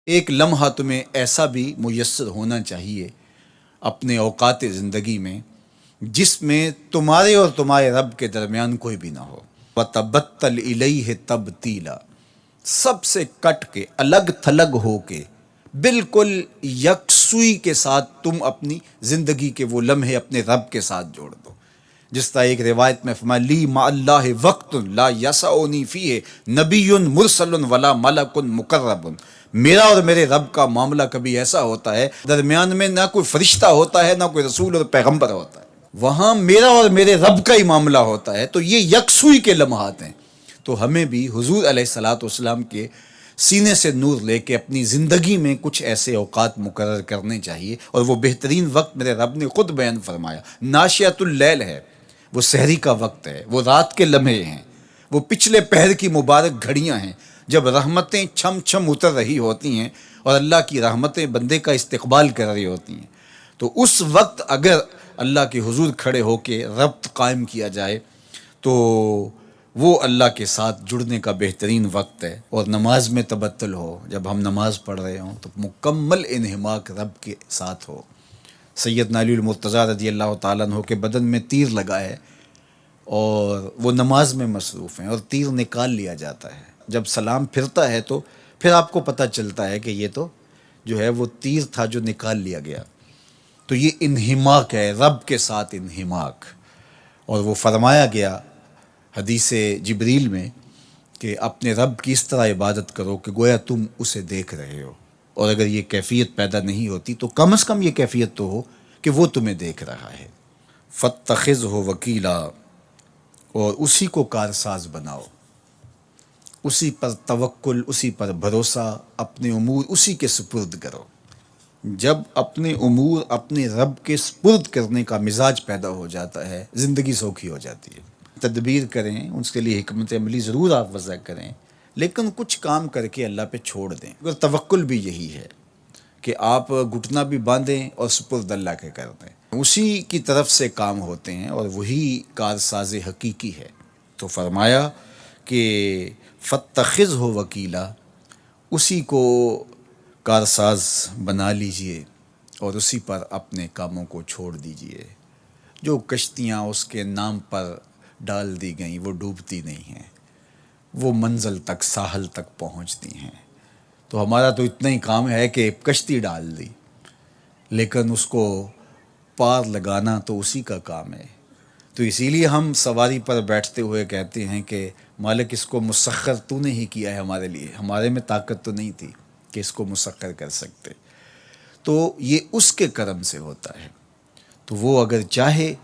ایک لمحہ تمہیں ایسا بھی میسر ہونا چاہیے اپنے اوقات زندگی میں جس میں تمہارے اور تمہارے رب کے درمیان کوئی بھی نہ ہو۔ وَتَبَتَّلْ إِلَيْهِ تَبْتِيلًا، سب سے کٹ کے، الگ تھلگ ہو کے، بالکل یکسوئی کے ساتھ تم اپنی زندگی کے وہ لمحے اپنے رب کے ساتھ جوڑ دو۔ جس طرح ایک روایت میں فرمایا لی مع اللہ وقت لا یسعنی فیہ نبی مرسل ولا ملک مقرب، میرا اور میرے رب کا معاملہ کبھی ایسا ہوتا ہے درمیان میں نہ کوئی فرشتہ ہوتا ہے نہ کوئی رسول اور پیغمبر ہوتا ہے، وہاں میرا اور میرے رب کا ہی معاملہ ہوتا ہے۔ تو یہ یکسوئی کے لمحات ہیں، تو ہمیں بھی حضور علیہ الصلوۃ والسلام کے سینے سے نور لے کے اپنی زندگی میں کچھ ایسے اوقات مقرر کرنے چاہیے، اور وہ بہترین وقت میرے رب نے خود بیان فرمایا ناشیۃ اللیل ہے، وہ سحری کا وقت ہے، وہ رات کے لمحے ہیں، وہ پچھلے پہر کی مبارک گھڑیاں ہیں جب رحمتیں چھم چھم اتر رہی ہوتی ہیں اور اللہ کی رحمتیں بندے کا استقبال کر رہی ہوتی ہیں۔ تو اس وقت اگر اللہ کے حضور کھڑے ہو کے ربط قائم کیا جائے تو وہ اللہ کے ساتھ جڑنے کا بہترین وقت ہے۔ اور نماز میں تبتل ہو، جب ہم نماز پڑھ رہے ہوں تو مکمل انہماک رب کے ساتھ ہو۔ سیدنا علی المرتضیٰ رضی اللہ تعالیٰ عنہ کے بدن میں تیر لگا ہے اور وہ نماز میں مصروف ہیں، اور تیر نکال لیا جاتا ہے، جب سلام پھرتا ہے تو پھر آپ کو پتہ چلتا ہے کہ یہ تو جو ہے وہ تیر تھا جو نکال لیا گیا۔ تو یہ انہماک ہے، رب کے ساتھ انہماک۔ اور وہ فرمایا گیا حدیث جبریل میں کہ اپنے رب کی اس طرح عبادت کرو کہ گویا تم اسے دیکھ رہے ہو، اور اگر یہ کیفیت پیدا نہیں ہوتی تو کم از کم یہ کیفیت تو ہو کہ وہ تمہیں دیکھ رہا ہے۔ فَاتَّخِذْهُ وَكِيلًا، اور اسی کو کارساز بناؤ، اسی پر توکل، اسی پر بھروسہ، اپنے امور اسی کے سپرد کرو۔ جب اپنے امور اپنے رب کے سپرد کرنے کا مزاج پیدا ہو جاتا ہے، زندگی سوکھی ہو جاتی ہے۔ تدبیر کریں، اس کے لیے حکمت عملی ضرور آپ وضع کریں، لیکن کچھ کام کر کے اللہ پہ چھوڑ دیں۔ اور توکل بھی یہی ہے کہ آپ گھٹنا بھی باندھیں اور سپرد اللہ کے کر دیں، اسی کی طرف سے کام ہوتے ہیں، اور وہی کارساز حقیقی ہے۔ تو فرمایا کہ فَاتَّخِذْهُ وَكِيلًا، اسی کو کارساز بنا لیجئے اور اسی پر اپنے کاموں کو چھوڑ دیجئے۔ جو کشتیاں اس کے نام پر ڈال دی گئیں وہ ڈوبتی نہیں ہیں، وہ منزل تک، ساحل تک پہنچتی ہیں۔ تو ہمارا تو اتنا ہی کام ہے کہ کشتی ڈال دی، لیکن اس کو پار لگانا تو اسی کا کام ہے۔ تو اسی لیے ہم سواری پر بیٹھتے ہوئے کہتے ہیں کہ مالک اس کو مسخر تو نے ہی کیا ہے ہمارے لیے، ہمارے میں طاقت تو نہیں تھی کہ اس کو مسخر کر سکتے۔ تو یہ اس کے کرم سے ہوتا ہے، تو وہ اگر چاہے